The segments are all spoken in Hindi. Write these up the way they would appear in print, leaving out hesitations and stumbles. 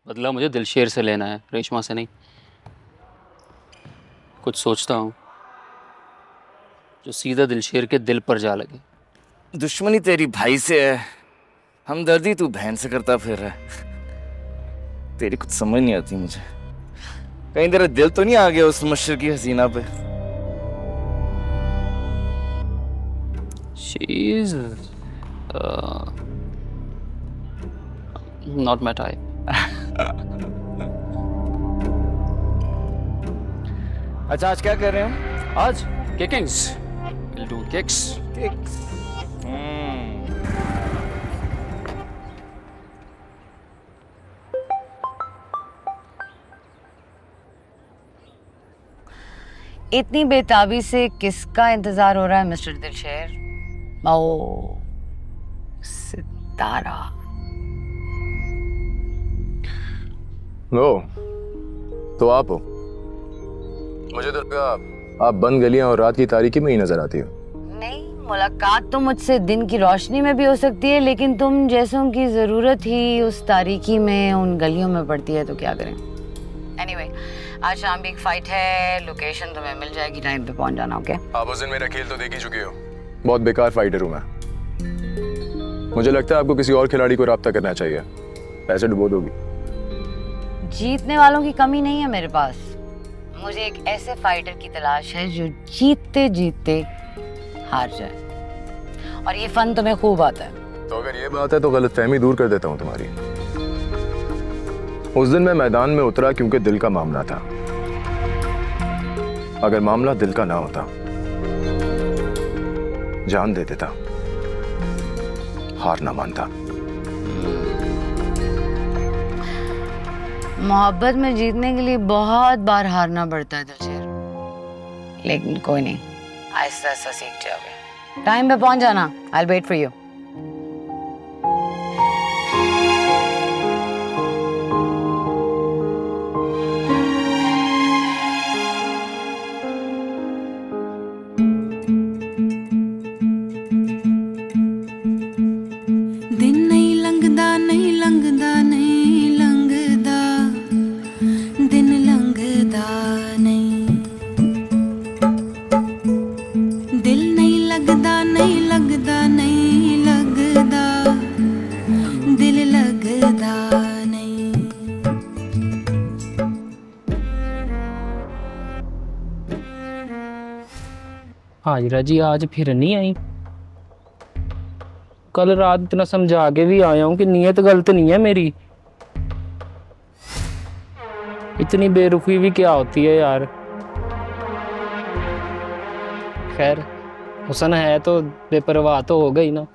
बदला मुझे दिलशेर से लेना है, रेशमा से नहीं। कुछ सोचता हूँ जो सीधा दिलशेर के दिल पर जा लगे। दुश्मनी तेरी भाई से है, हमदर्दी तू बहन से करता फिर रहा है। तेरी कुछ समझ नहीं आती मुझे। कहीं तेरा दिल तो नहीं आ गया उस मशरकी हसीना पे? She's not my type. अच्छा, आज क्या कर रहे हो? आज kickings. We'll do kicks. Kicks. इतनी बेताबी से किसका इंतजार हो रहा है मिस्टर दिलशेर? ओ सितारा। लो, तो आप हो। मुझे तो लगा आप बंद गलियां और रात की तारीकी में ही नजर आती हो। नहीं, मुलाकात तो मुझसे दिन की रोशनी में भी हो सकती है, लेकिन तुम जैसों की जरूरत ही उस तारीकी में, उन गलियों में पड़ती है, तो क्या करें। एनीवे, आज शाम भी एक फाइट है, लोकेशन तुम्हें मिल जाएगी, टाइम पे पहुंच जाना। ओके? आप उस दिन मेरा खेल तो देख ही चुके हो। बहुत बेकार फाइटर हूं मैं। मुझे लगता है आपको किसी और खिलाड़ी को राब्ता करना चाहिए, पैसे डुबो दोगी। जीतने वालों की कमी नहीं है मेरे पास। मुझे एक ऐसे फाइटर की तलाश है जो जीतते जीतते हार जाए, और ये फन तुम्हें खूब आता है। तो अगर ये बात है तो गलतफहमी दूर कर देता हूं तुम्हारी। उस दिन मैं मैदान में उतरा क्योंकि दिल का मामला था। अगर मामला दिल का ना होता, जान दे देता, हार ना मानता। मोहब्बत में जीतने के लिए बहुत बार हारना पड़ता है दिलशेर, लेकिन कोई नहीं, आहिस्ता आहिस्ता सीख जाओगे। टाइम पे पहुंच जाना। I will wait for you. Hajira ji आज फिर नहीं आई। कल रात इतना समझा के भी आया हूँ कि नीयत गलत नहीं है मेरी। इतनी बेरुखी भी क्या होती है यार। खैर, हुसन है तो बेपरवाह तो हो गई ना।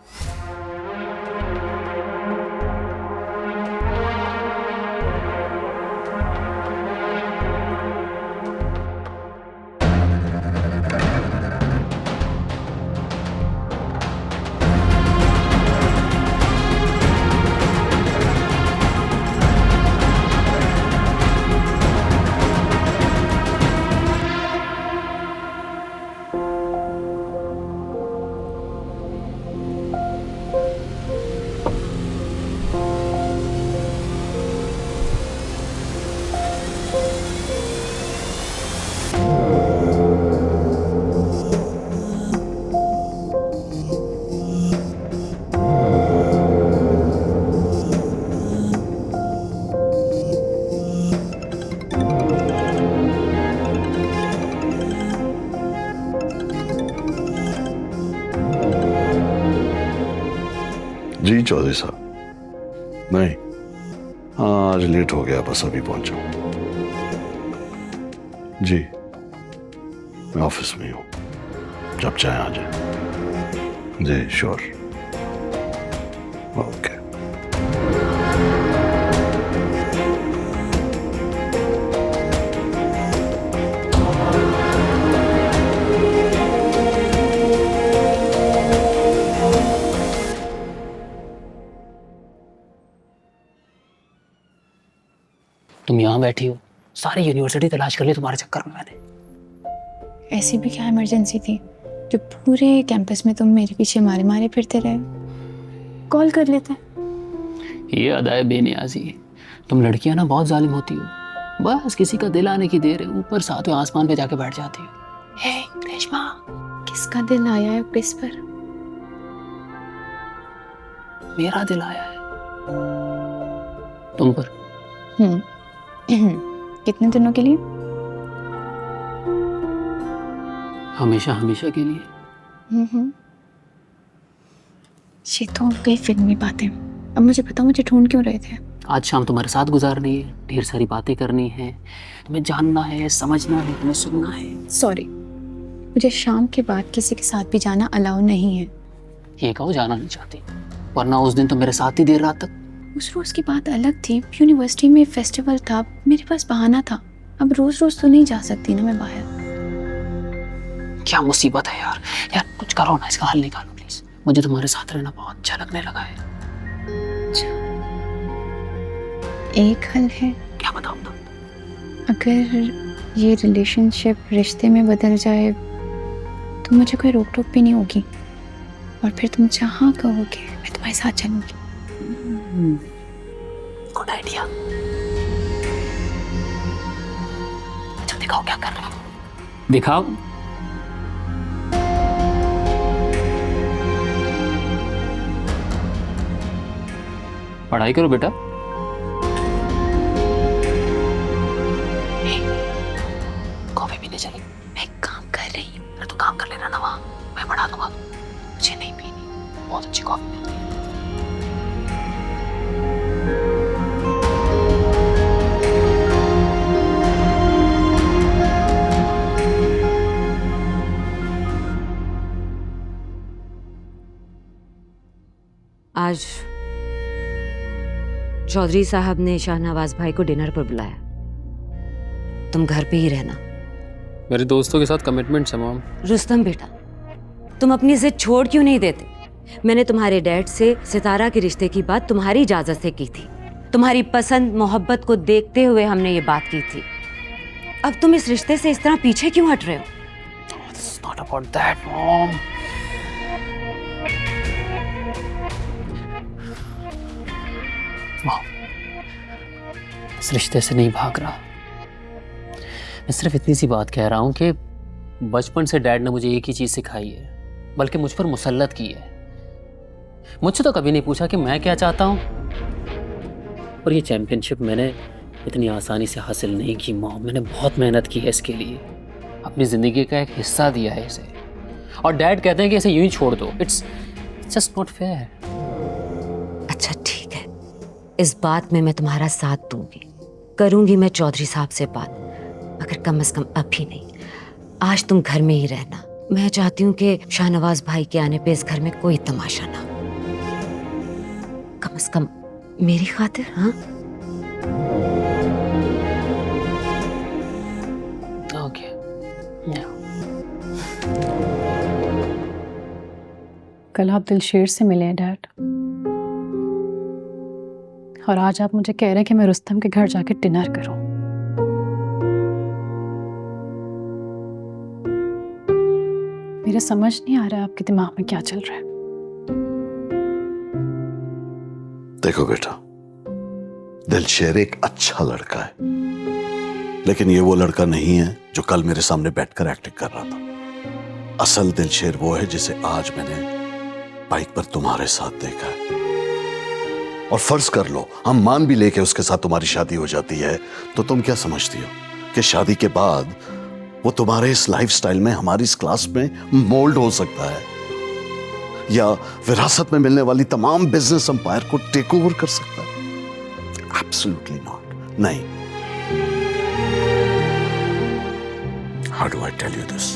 जी चौधरी साहब, नहीं, हाँ आज लेट हो गया, बस अभी पहुंचा। जी मैं ऑफिस में हूँ, जब चाहे आ जाए। जी श्योर, ओके। तुम यहाँ बैठी हो, सारी यूनिवर्सिटी तलाश कर ली तुम्हारे चक्कर में मैंने। ऐसी भी क्या इमरजेंसी थी जो पूरे कैंपस में तुम मेरे पीछे मारे मारे फिरते रहे? कॉल कर लेते। ये अदाए बेनियाजी, तुम लड़कियां ना बहुत जालिम होती हो, बस किसी का दिल आने की देर है, ऊपर सातवें आसमान पे जाके बैठ जाती हो। हे रेशमा, किसका दिल आया है क्रिस पर? मेरा दिल आया है तुम पर। कितने दिनों के लिए? हमेशा हमेशा के लिए। ये तो हो गई फिल्मी बातें। अब मुझे बताओ, मुझे ढूंढ क्यों रहे थे? आज शाम तुम्हारे साथ गुजारनी है, ढेर सारी बातें करनी है, तुम्हें जानना है, समझना है, तुम्हें सुनना है। सॉरी, मुझे शाम के बाद किसी के साथ भी जाना अलाउ नहीं है। ये कहो जाना नहीं चाहती, वरना उस दिन तो मेरे साथ ही देर रात तक। उस रोज की बात अलग थी, यूनिवर्सिटी में फेस्टिवल था, मेरे पास बहाना था। अब रोज रोज तो नहीं जा सकती ना मैं बाहर। क्या मुसीबत है यार, यार कुछ करो ना, इसका हल निकालो प्लीज। मुझे तुम्हारे साथ रहना बहुत अच्छा लगने लगा है। एक हल है। क्या बताऊं तुम? अगर ये रिलेशनशिप रिश्ते में बदल जाए तो मुझे कोई रोक टोक भी नहीं होगी, और फिर तुम जहाँ कहोगे मैं तुम्हारे साथ चलूंगी। Good idea. अच्छा दिखाओ क्या कर रहे हो, दिखाओ। पढ़ाई करो बेटा। कॉफी पीने चले? मैं काम कर रही हूँ। अरे तो काम कर लेना ना वहाँ, मैं पढ़ा दूंगा। मुझे नहीं पीनी, बहुत अच्छी कॉफी मिलती है। आज चौधरी साहब ने शाहनवाज भाई को डिनर पर बुलाया, तुम घर पे ही रहना। मेरे दोस्तों के साथ कमिटमेंट्स है मॉम। रुस्तम बेटा, तुम अपनी जिद छोड़ क्यों नहीं देते? मैंने तुम्हारे डैड से सितारा के रिश्ते की बात तुम्हारी इजाजत से की थी। तुम्हारी पसंद मोहब्बत को देखते हुए हमने ये बात की थी। अब तुम इस रिश्ते से इस तरह पीछे क्यों हट रहे हो? It's not about that, Mom. Mom, इस रिश्ते से नहीं भाग रहा। मैं सिर्फ इतनी सी बात कह रहा हूँ कि बचपन से डैड ने मुझे एक ही चीज सिखाई है, बल्कि मुझ पर मुसल्लत की है। मुझसे तो कभी नहीं पूछा कि मैं क्या चाहता हूँ। और ये चैंपियनशिप मैंने इतनी आसानी से हासिल नहीं की मॉम, मैंने बहुत मेहनत की है इसके लिए, अपनी जिंदगी का एक हिस्सा दिया है इसे। और डैड कहते हैं कि इसे यूं ही छोड़ दो। It's just not fair. अच्छा ठीक है, इस बात में मैं तुम्हारा साथ दूंगी। करूंगी मैं चौधरी साहब से बात, मगर कम से कम अभी नहीं, आज तुम घर में ही रहना। मैं चाहती हूँ कि शाहनवाज भाई के आने पे इस घर में कोई तमाशा ना हो, कम से कम मेरी खातिर। हाँ ओके। कल आप दिलशेर से मिले हैं डैड, और आज आप मुझे कह रहे हैं कि मैं रुस्तम के घर जाके डिनर करूं। मेरे समझ नहीं आ रहा है आपके दिमाग में क्या चल रहा है। देखो बेटा, दिलशेर एक अच्छा लड़का है, लेकिन ये वो लड़का नहीं है जो कल मेरे सामने बैठकर एक्टिंग कर रहा था। असल दिलशेर वो है जिसे आज मैंने बाइक पर तुम्हारे साथ देखा है। और फर्ज कर लो, हम मान भी लेके उसके साथ तुम्हारी शादी हो जाती है, तो तुम क्या समझती हो कि शादी के बाद वो तुम्हारे इस लाइफस्टाइल में, हमारी इस क्लास में मोल्ड हो सकता है, या विरासत में मिलने वाली तमाम बिजनेस एम्पायर को टेक ओवर कर सकता है? Absolutely not. नहीं। How do I tell you this?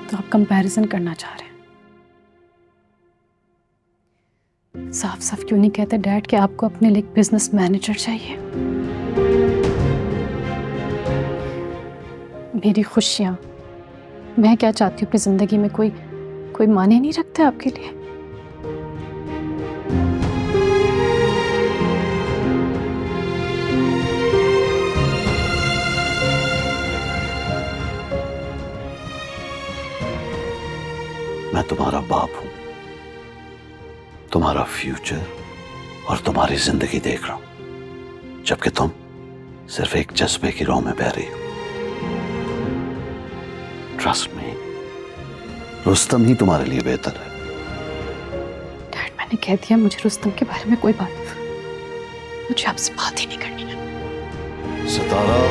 तो आप कंपैरिजन करना चाह रहे हैं। साफ साफ क्यों नहीं कहते डैड कि आपको अपने लिए एक बिजनेस मैनेजर चाहिए? मेरी खुशियां, मैं क्या चाहती हूँ अपनी जिंदगी में, कोई माने नहीं रखता आपके लिए? मैं तुम्हारा बाप हूं, तुम्हारा फ्यूचर और तुम्हारी जिंदगी देख रहा हूं, जबकि तुम सिर्फ एक जज्बे की राह में बह रही हो। ट्रस्ट मी, रुस्तम ही तुम्हारे लिए बेहतर है। डैड, मैंने कह दिया मुझे रुस्तम के बारे में कोई बात, मुझे आपसे बात ही नहीं करनी है। सितारा,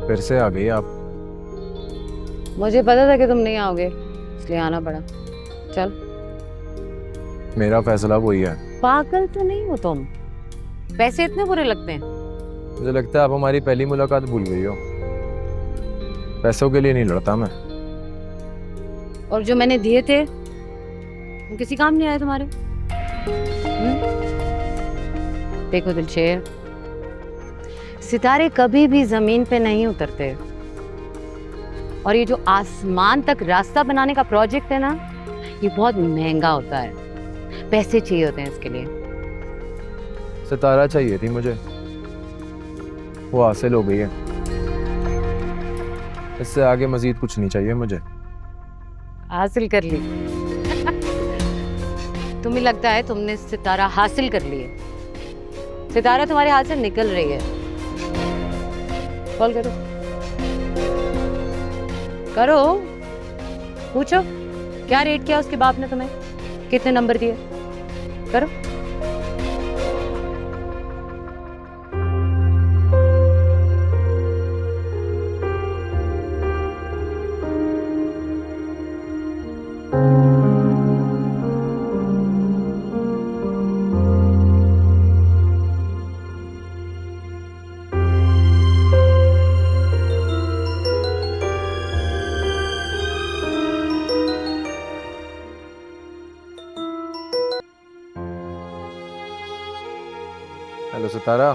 फिर से आ गई आप। मुझे पता था कि तुम नहीं आओगे, इसलिए आना पड़ा। चल। मेरा फैसला वही है। पागल तो नहीं हो तुम, पैसे इतने बुरे लगते हैं? मुझे लगता है आप हमारी पहली मुलाकात भूल गई हो। पैसों के लिए नहीं लड़ता मैं। और जो मैंने दिए थे वो किसी काम नहीं आए तुम्हारे? देखो दिलशेर, सितारे कभी भी जमीन पे नहीं उतरते, और ये जो आसमान तक रास्ता बनाने का प्रोजेक्ट है ना, ये बहुत महंगा होता है, पैसे चाहिए होते हैं इसके लिए। सितारा चाहिए थी मुझे, वो हासिल हो गई है। इससे आगे मजीद कुछ नहीं चाहिए मुझे। हासिल कर ली? तुम्हें लगता है तुमने सितारा हासिल कर ली है? सितारा तुम्हारे हाथ से निकल रही है। कॉल करो, करो, पूछो क्या रेट किया उसके बाप ने तुम्हें, कितने नंबर दिए, करो। हेलो सितारा।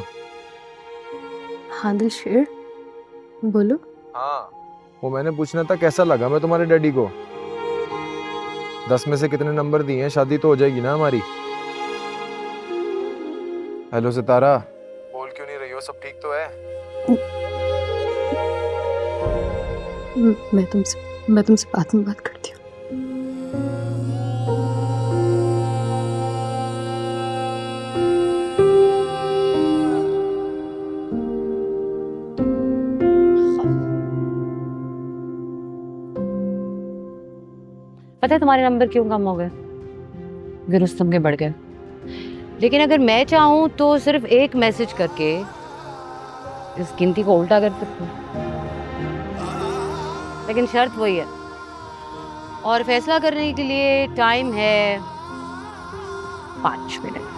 हाँ दिलशेर, बोलो। हाँ, वो मैंने पूछना था कैसा लगा मैं तुम्हारे डैडी को। 10 में से कितने नंबर दिए हैं? शादी तो हो जाएगी ना हमारी। हेलो सितारा, बोल क्यों नहीं रही हो? सब ठीक तो है? मैं तुमसे बाद में बात करती हूँ। पता है तुम्हारे नंबर क्यों कम हो गए? क्योंकि रुस्तम के बढ़ गए। लेकिन अगर मैं चाहूं तो सिर्फ एक मैसेज करके इस गिनती को उल्टा कर सकती हूँ, लेकिन शर्त वही है, और फैसला करने के लिए टाइम है 5 मिनट।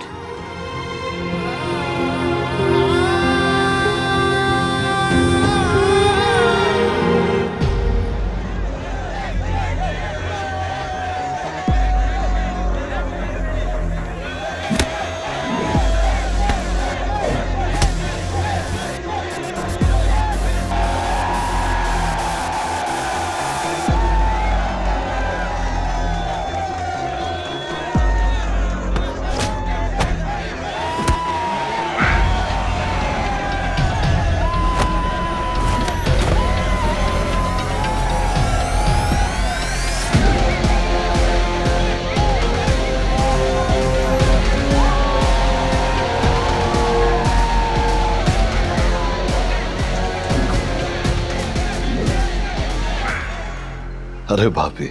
अरे भाभी,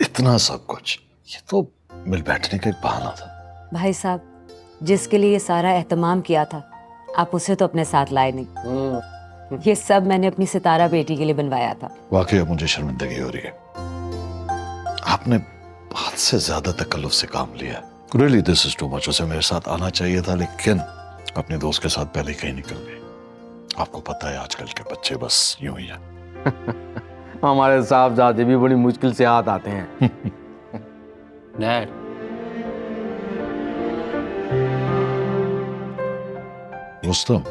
इतना सब कुछ, ये तो मिल बैठने का एक बहाना था। भाई साहब, जिसके लिए ये सारा एहतमाम किया था, आप उसे तो अपने साथ लाए नहीं। ये सब मैंने अपनी सितारा बेटी के लिए बनवाया था। वाकई अब मुझे शर्मिंदगी हो रही है। आपने हद से ज्यादा तकल्लुफ से काम लिया। Really this is too much. उसे मेरे साथ आना चाहिए था, लेकिन अपने दोस्त के साथ पहले कहीं निकल गई। आपको पता है आजकल के बच्चे बस यूं ही है। हमारे साहबजादे भी बड़ी मुश्किल से हाथ आते हैं। डैड, रुस्तम,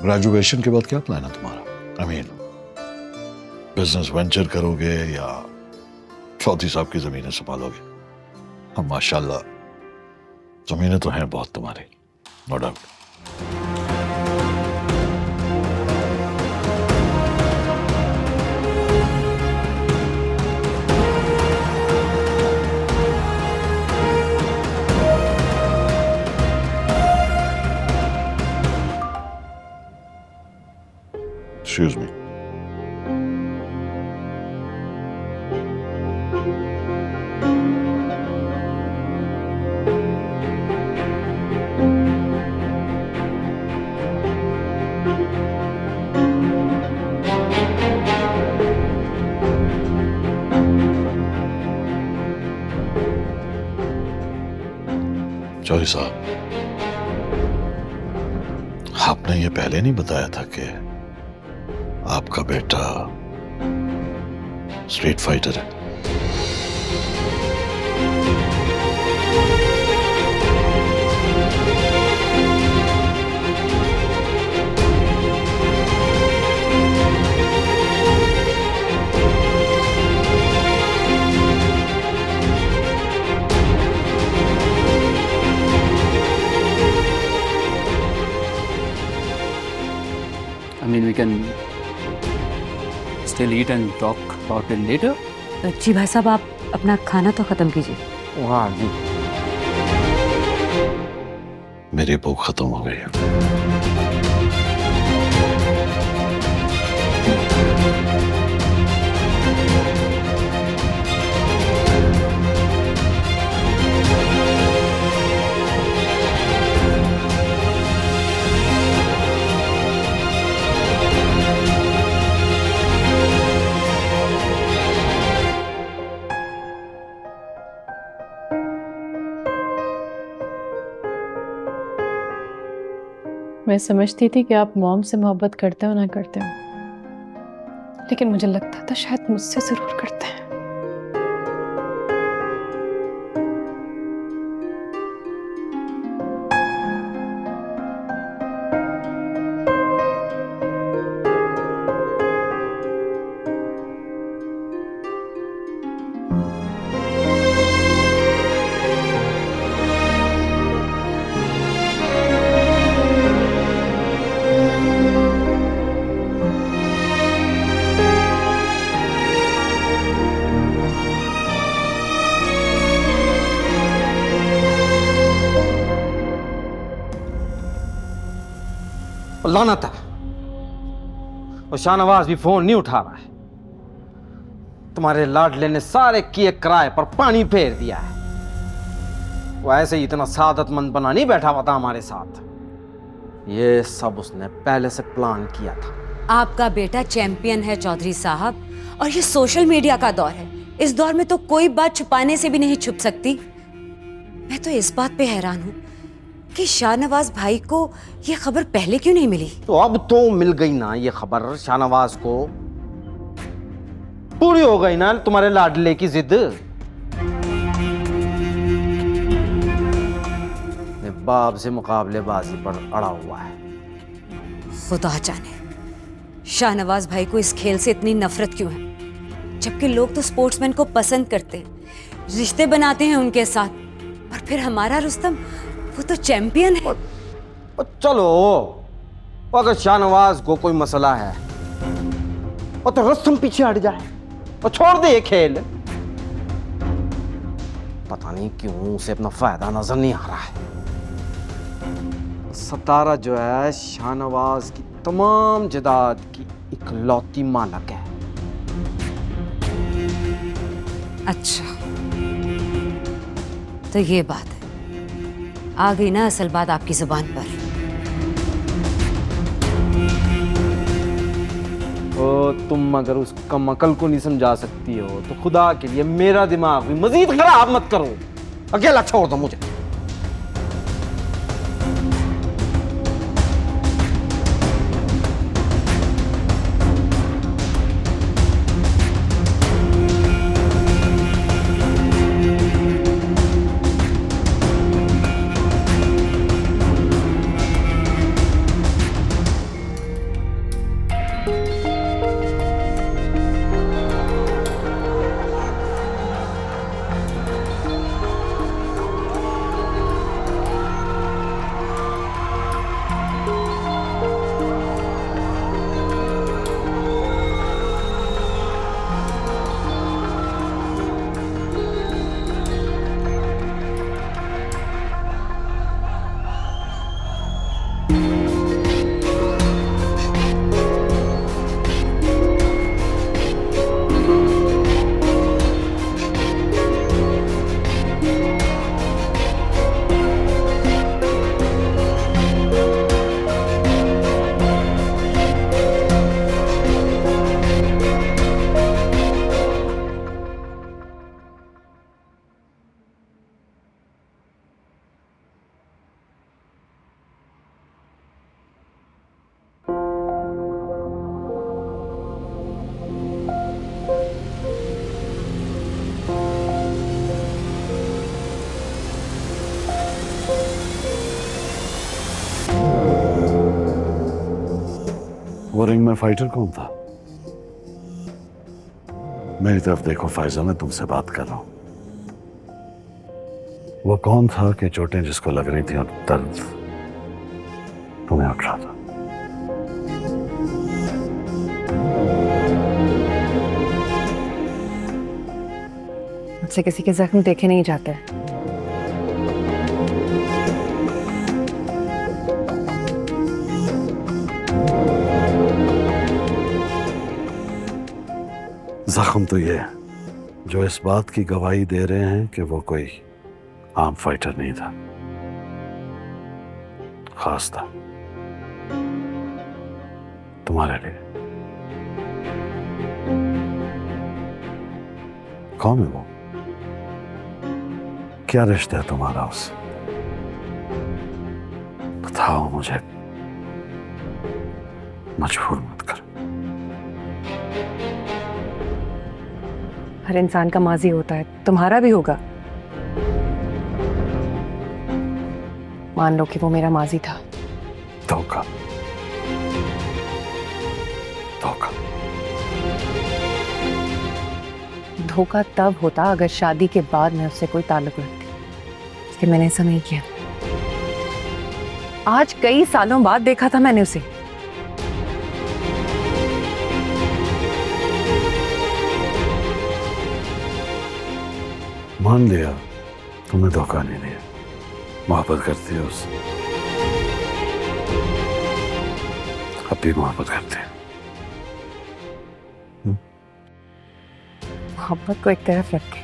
ग्रेजुएशन के बाद क्या प्लान है तुम्हारा? बिजनेस वेंचर करोगे या चौधरी साहब की जमीनें संभालोगे? हम माशाल्लाह जमीनें तो हैं बहुत तुम्हारी, no doubt. Excuse me. Chaudhary साहब, आपने ये पहले नहीं बताया था कि आपका बेटा स्ट्रीट फाइटर है? I mean, we can still eat and talk about it later. जी भाई साहब, आप अपना खाना तो खत्म कीजिए। हाँ जी। मेरी भूख खत्म हो गई है। मैं समझती थी कि आप मॉम से मोहब्बत करते हो ना करते हो, लेकिन मुझे लगता था शायद मुझसे जरूर करते हैं। लानत है, और शाहनवाज भी फोन नहीं उठा रहा है। तुम्हारे लाडले ने सारे किए किराए पर पानी फेर दिया है। वो ऐसे ही इतना सादतमंद बना नहीं बैठा हुआ था हमारे साथ। ये सब उसने पहले से प्लान किया था। आपका बेटा चैंपियन है चौधरी साहब, और ये सोशल मीडिया का दौर है। इस दौर में तो कोई बात छुपाने से भी नहीं छुप सकती। मैं तो इस बात पे हैरान हूँ कि शाहनवाज भाई को ये खबर पहले क्यों नहीं मिली। तो अब तो मिल गई ना ये खबर शाहनवाज को। पूरी हो गई ना तुम्हारे लाडले की जिद। बाप से मुकाबलेबाजी पर अड़ा हुआ है। खुदा जाने शाहनवाज भाई को इस खेल से इतनी नफरत क्यों है, जबकि लोग तो स्पोर्ट्समैन को पसंद करते हैं, रिश्ते बनाते हैं उनके साथ, और फिर हमारा रुस्तम वो तो चैंपियन है। चलो, अगर शाहनवाज को कोई मसला है और तो रुस्तम पीछे हट जाए और छोड़ दे ये खेल। पता नहीं क्यों उसे अपना फायदा नजर नहीं आ रहा है। सतारा जो है शाहनवाज की तमाम जायदाद की इकलौती मालक है। अच्छा, तो ये बात है। आ गई ना असल बात आपकी जुबान पर। ओ, तुम अगर उस कम अकल को नहीं समझा सकती हो तो खुदा के लिए मेरा दिमाग भी मजीद खराब मत करो। अकेला छोड़ दो मुझे। वो रिंग में फाइटर कौन था? मेरी तरफ देखो फायजा, मैं तुमसे बात कर रहा हूं। वो कौन था कि चोटें जिसको लग रही थी और दर्द तुम्हें उठ रहा था? मुझसे किसी के जख्म देखे नहीं जाते। जख्म तो ये जो इस बात की गवाही दे रहे हैं कि वो कोई आम फाइटर नहीं था, खास था तुम्हारे लिए। कौन है वो? क्या रिश्ता है तुम्हारा उससे? बताओ मुझे, मजबूर मत कर। हर इंसान का माजी होता है, तुम्हारा भी होगा। मान लो कि वो मेरा माजी था। धोखा, धोखा। धोखा तब होता अगर शादी के बाद मैं उससे कोई ताल्लुक रखती, लेकिन मैंने ऐसा नहीं किया। आज कई सालों बाद देखा था मैंने उसे। मान लिया तुमने धोखा नहीं दिया, मोहब्बत करती हो उससे, अब भी मोहब्बत करते हैं। मोहब्बत को एक तरफ रख के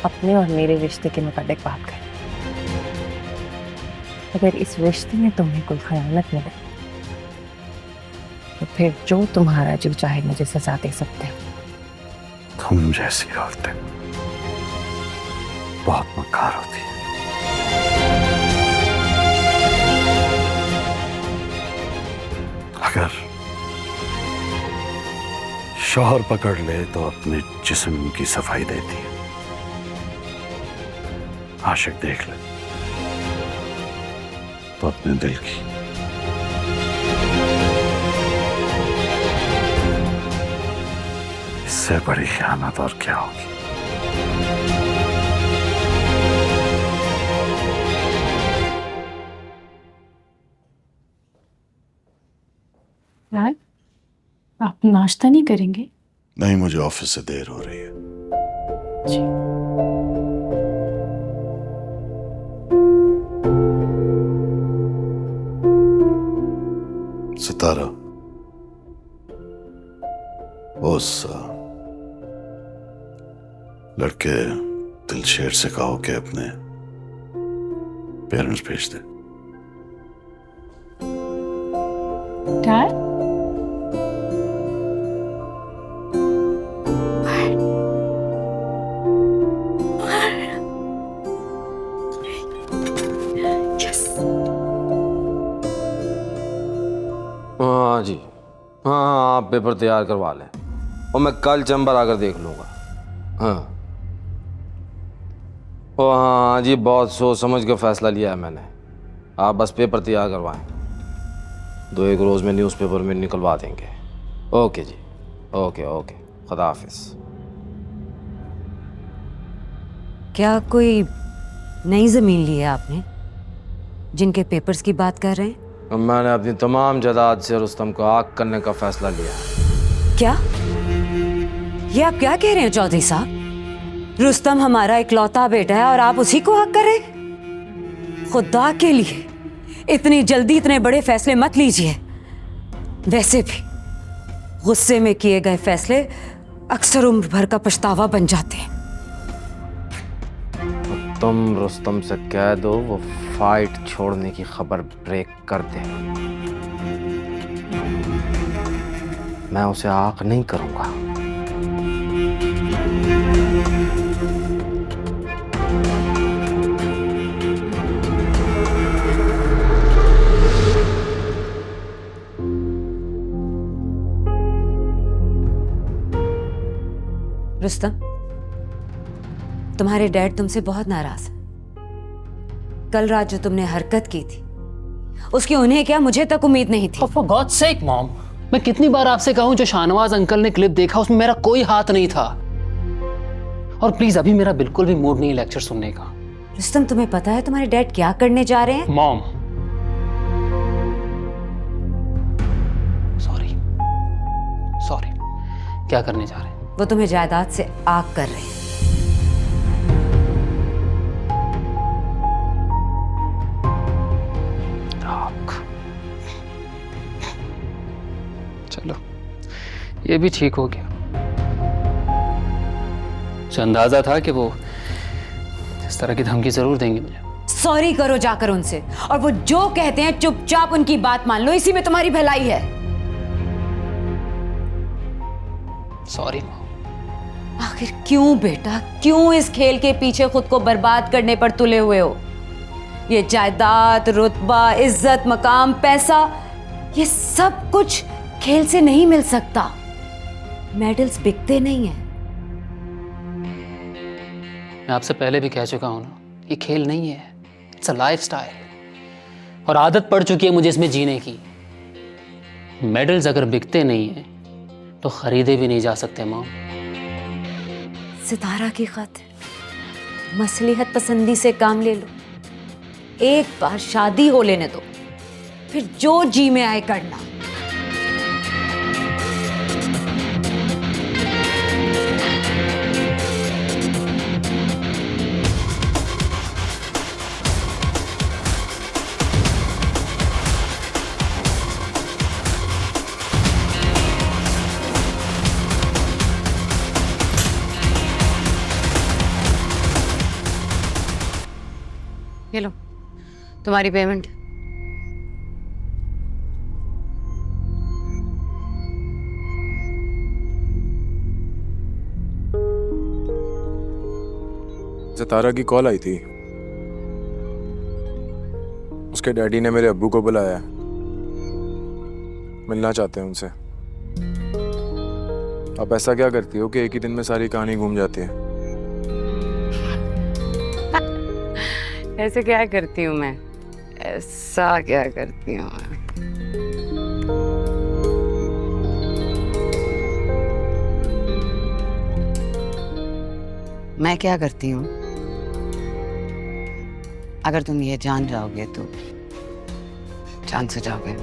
अपने और मेरे रिश्ते के मुताबिक बात करें। अगर इस रिश्ते में तुम्हें कोई खयानत मिले तो फिर जो तुम्हारा जी चाहे मुझे सजा दे सकते हो। तुम जैसी औरतें बहुत मक्कार होती है। अगर शौहर पकड़ ले तो अपने जिस्म की सफाई देती है, आशिक देख ले तो अपने दिल की। इससे बड़ी खयानत और क्या होगी? यार, आप नाश्ता नहीं करेंगे? नहीं, मुझे ऑफिस से देर हो रही है। जी। सितारा, उस लड़के दिलशेर से कहो कि अपने पेरेंट्स भेज दे। डैड? हाँ जी, हाँ आप पेपर तैयार करवा लें और मैं कल चैम्बर आकर देख लूँगा। हाँ ओ हाँ जी, बहुत सोच समझ के फैसला लिया है मैंने। आप बस पेपर तैयार करवाएं, 2-1 रोज़ में न्यूज़पेपर में निकलवा देंगे। ओके जी, ओके ओके, खुदा हाफिज़। क्या कोई नई ज़मीन ली है आपने जिनके पेपर्स की बात कर रहे हैं? मैंने अपनी तमाम जायदाद से रुस्तम को आग करने का फैसला लिया। क्या? ये आप क्या कह रहे हैं चौधरी साहब? रुस्तम हमारा इकलौता बेटा है और आप उसी को हक कर रहे हैं? खुदा के लिए इतनी जल्दी इतने बड़े फैसले मत लीजिए। वैसे भी गुस्से में किए गए फैसले अक्सर उम्र भर का पछतावा बन जाते हैं। तुम रुस्तम से कह दो वो फाइट छोड़ने की खबर ब्रेक कर दे। मैं उसे आग नहीं करूंगा। रुस्तम, तुम्हारे डैड तुमसे बहुत नाराज हैं। कल रात जो तुमने हरकत की थी उसकी उन्हें क्या मुझे तक उम्मीद नहीं थी। फॉर गॉड सेक मॉम, मैं कितनी बार आपसे कहूं जो शाहनवाज अंकल ने क्लिप देखा उसमें मेरा कोई हाथ नहीं था। और प्लीज अभी मेरा बिल्कुल भी मूड नहीं है लेक्चर सुनने का। रुस्तम, तुम्हें पता है तुम्हारे डैड क्या करने जा रहे हैं? मॉम सॉरी, क्या करने जा रहे हैं? वो तुम्हें जायदाद से आग कर रहे हैं। आग? चलो ये भी ठीक हो गया। मुझे अंदाजा था कि वो इस तरह की धमकी जरूर देंगे मुझे। सॉरी करो जाकर उनसे, और वो जो कहते हैं चुपचाप उनकी बात मान लो, इसी में तुम्हारी भलाई है। सॉरी। आखिर क्यों बेटा, क्यों इस खेल के पीछे खुद को बर्बाद करने पर तुले हुए हो? ये जायदाद, रुतबा, इज्जत, मकाम, पैसा, ये सब कुछ खेल से नहीं मिल सकता। मेडल्स बिकते नहीं हैं। मैं आपसे पहले भी कह चुका हूं ना, ये खेल नहीं है, इट्स अ लाइफस्टाइल। और आदत पड़ चुकी है मुझे इसमें जीने की। मेडल्स अगर बिकते नहीं हैं तो खरीदे भी नहीं जा सकते मॉम। सितारा की खातिर मसलिहत पसंदी से काम ले लो। एक बार शादी हो लेने दो, फिर जो जी में आए करना। ये लो तुम्हारी पेमेंट। सितारा की कॉल आई थी, उसके डैडी ने मेरे अब्बू को बुलाया, मिलना चाहते हैं उनसे। आप ऐसा क्या करती हो कि एक ही दिन में सारी कहानी घूम जाती है? ऐसे क्या करती हूँ मैं? ऐसा क्या करती हूँ मैं? मैं क्या करती हूँ? अगर तुम ये जान जाओगे तो जान से जाओगे।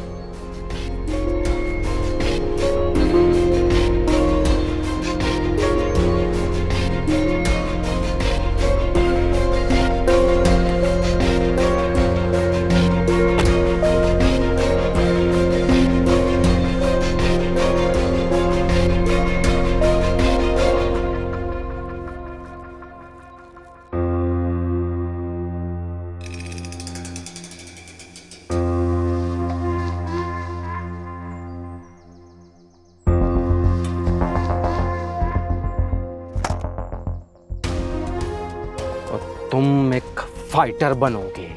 तुम एक फाइटर बनोगे,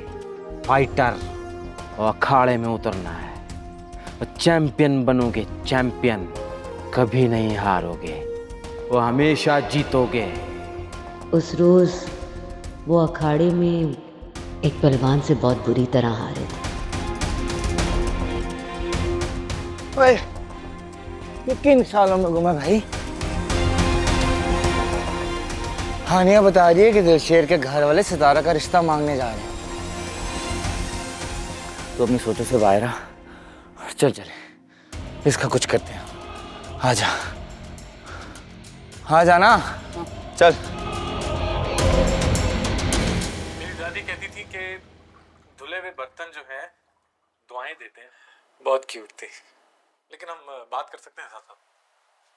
फाइटर, और अखाड़े में उतरना है, और चैंपियन बनोगे, चैंपियन। कभी नहीं हारोगे, वो हमेशा जीतोगे। उस रोज वो अखाड़े में एक पहलवान से बहुत बुरी तरह हारे थे। ओए, ये किन सालों में घुमा भाई? हानिया बता रही है कि दिलशेर के घर वाले सितारा का रिश्ता मांगने जा रहे हैं। तो अपनी सोचों से बाहर आ, चल चले, इसका कुछ करते हैं। आजा, हाँ जाना, चल। मेरी दादी कहती थी कि धुले हुए बर्तन जो है दुआएं देते हैं। बहुत क्यूट थी, लेकिन हम बात कर सकते हैं साथ साथ।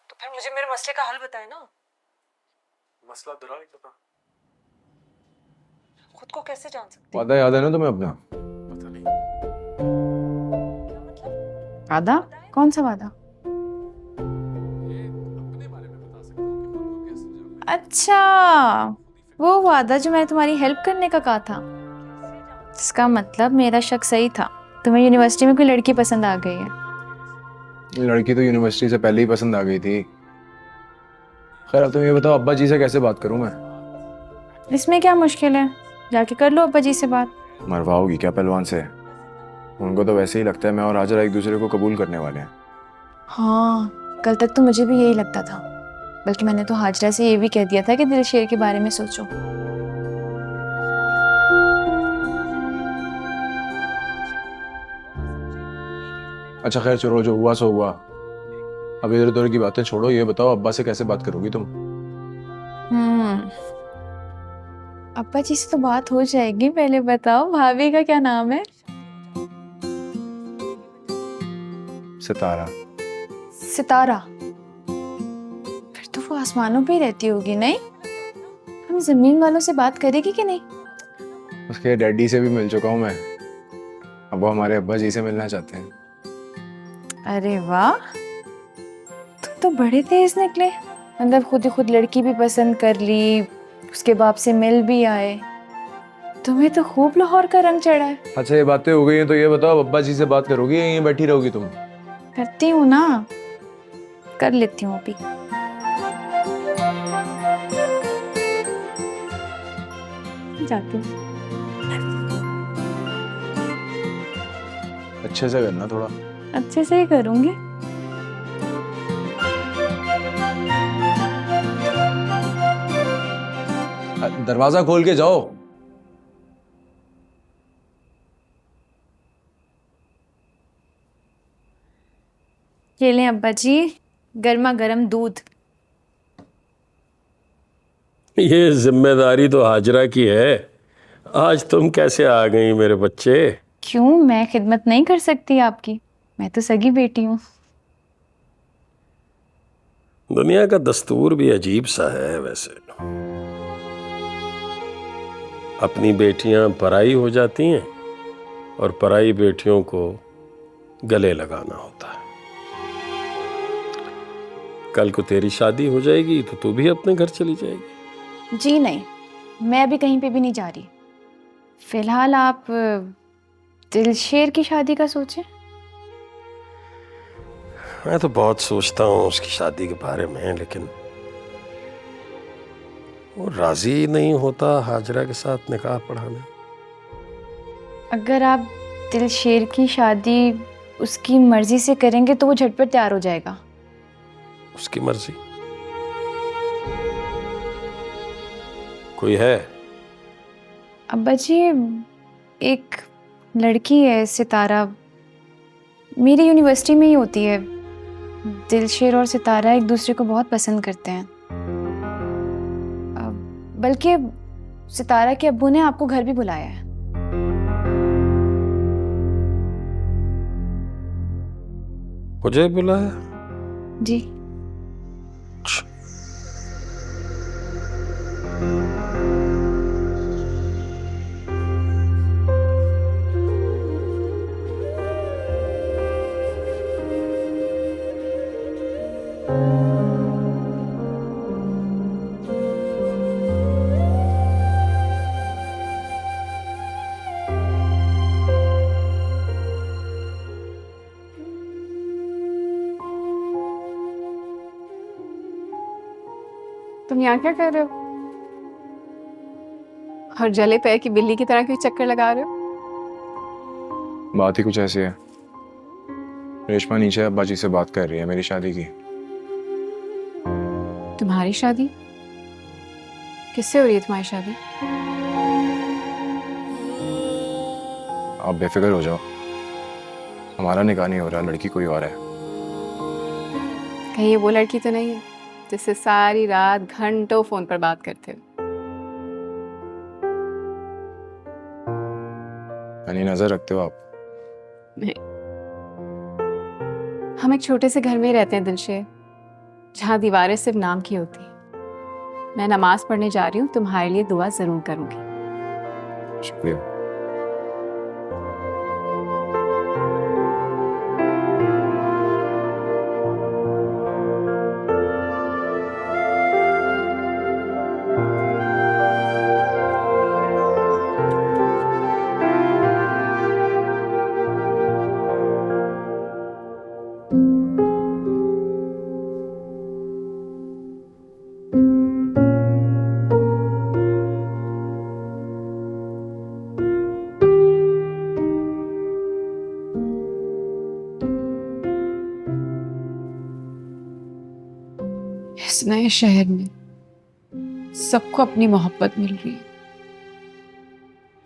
तो फिर मुझे मेरे मसले का हल बताए ना। मसला दोहरा नहीं पता, खुद को कैसे जान सकते? वादा याद है ना तुम्हें अपना? पता नहीं। वादा? कौन सा वादा? ये अपने बारे में बता सकता हूँ कि खुद को कैसे जाना। अच्छा, वो वादा जो मैंने तुम्हारी हेल्प करने का कहा था। इसका मतलब मेरा शक सही था, तुम्हें यूनिवर्सिटी में कोई लड़की पसंद आ गई है। लड़की तो यूनिवर्सिटी से पहले ही पसंद आ गई थी। खैर अब तुम ये बताओ, अब्बा जी से कैसे बात करूं मैं? इसमें क्या मुश्किल है, जाके कर लो अब्बा जी से बात। मरवाओगी क्या पहलवान से? उनको तो वैसे ही लगता है मैं और हाजरा एक दूसरे को कबूल करने वाले हैं। हाँ, कल तक तो मुझे भी यही लगता था, बल्कि मैंने तो हाजरा से ये भी कह दिया था कि दिलशेर के बारे में सोचो। अच्छा खैर चलो, जो हुआ सो हुआ। अब इधर उधर की बातें छोड़ो, ये बताओ अब्बा से कैसे बात करोगी तुम? अब्बा जी से तो बात हो जाएगी, पहले बताओ भाभी का क्या नाम है? सितारा। सितारा? फिर तो वो आसमानों पे ही रहती होगी, नहीं? हम जमीन वालों से बात करेगी कि नहीं? उसके डैडी से भी मिल चुका हूँ मैं। अब वो हमारे अब्बा जी से मिलना चाहते हैं। अरे वाह, तुम तो बड़े तेज निकले। मतलब खुद ही खुद लड़की भी पसंद कर ली, उसके बाप से मिल भी आए। तुम्हें तो खूब लाहौर का रंग चढ़ा है। अच्छा ये बातें हो गई हैं तो ये बताओ अब्बा जी से बात करोगी या यहीं बैठी रहोगी तुम? करती हूँ ना, कर लेती हूँ अभी। जाती हूँ। अच्छे से करना थोड़ा। अच्छे से ही करूँगी। दरवाजा खोल के जाओ। ये लें अब्बा जी, गर्मा गर्म दूध। ये जिम्मेदारी तो हाजरा की है। आज तुम कैसे आ गई मेरे बच्चे? क्यों, मैं खिदमत नहीं कर सकती आपकी? मैं तो सगी बेटी हूँ। दुनिया का दस्तूर भी अजीब सा है वैसे। अपनी बेटियां पराई हो जाती हैं और पराई बेटियों को गले लगाना होता है। कल को तेरी शादी हो जाएगी तो तू भी अपने घर चली जाएगी। जी नहीं, मैं अभी कहीं पे भी नहीं जा रही। फिलहाल आप दिलशेर की शादी का सोचें। मैं तो बहुत सोचता हूँ उसकी शादी के बारे में, लेकिन वो राजी नहीं होता हाजरा के साथ निकाह पढ़ाने। अगर आप दिलशेर की शादी उसकी मर्जी से करेंगे तो वो झटपट तैयार हो जाएगा। उसकी मर्जी? कोई है? अब्बा जी, एक लड़की है सितारा, मेरी यूनिवर्सिटी में ही होती है। दिलशेर और सितारा एक दूसरे को बहुत पसंद करते हैं। बल्कि सितारा के अब्बू ने आपको घर भी बुलाया है। मुझे बुलाया? जी। तुम यहाँ क्या कर रहे हो? और जले पैर की बिल्ली की तरह क्यों चक्कर लगा रहे हो? बात ही कुछ ऐसी है। रेशमा नीचे अब्बा जी से बात कर रही है मेरी शादी की। तुम्हारी शादी? किससे हो रही है तुम्हारी शादी? आप बेफिक्र हो जाओ, हमारा निकाह नहीं हो रहा, लड़की कोई और है। कहीं ये वो लड़की तो नहीं है जिससे सारी रात घंटों फोन पर बात करते हो? यानी नजर रखते हो आप? नहीं, हम एक छोटे से घर में ही रहते हैं दिलशेर, जहाँ दीवारें सिर्फ नाम की होती हैं। मैं नमाज पढ़ने जा रही हूँ, तुम्हारे लिए दुआ जरूर करूंगी। शुक्रिया। नए शहर में सबको अपनी मोहब्बत मिल रही है।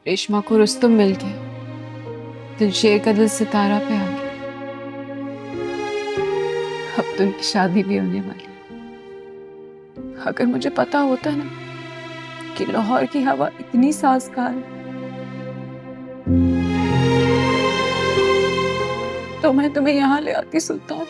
रेशमा को रुस्तम मिल गया, दिलशेर का दिल सितारा पे आ गया। अब तो उनकी शादी भी होने वाली है। अगर मुझे पता होता ना कि लाहौर की हवा इतनी साजगार है तो मैं तुम्हें यहाँ ले आती सुल्तान।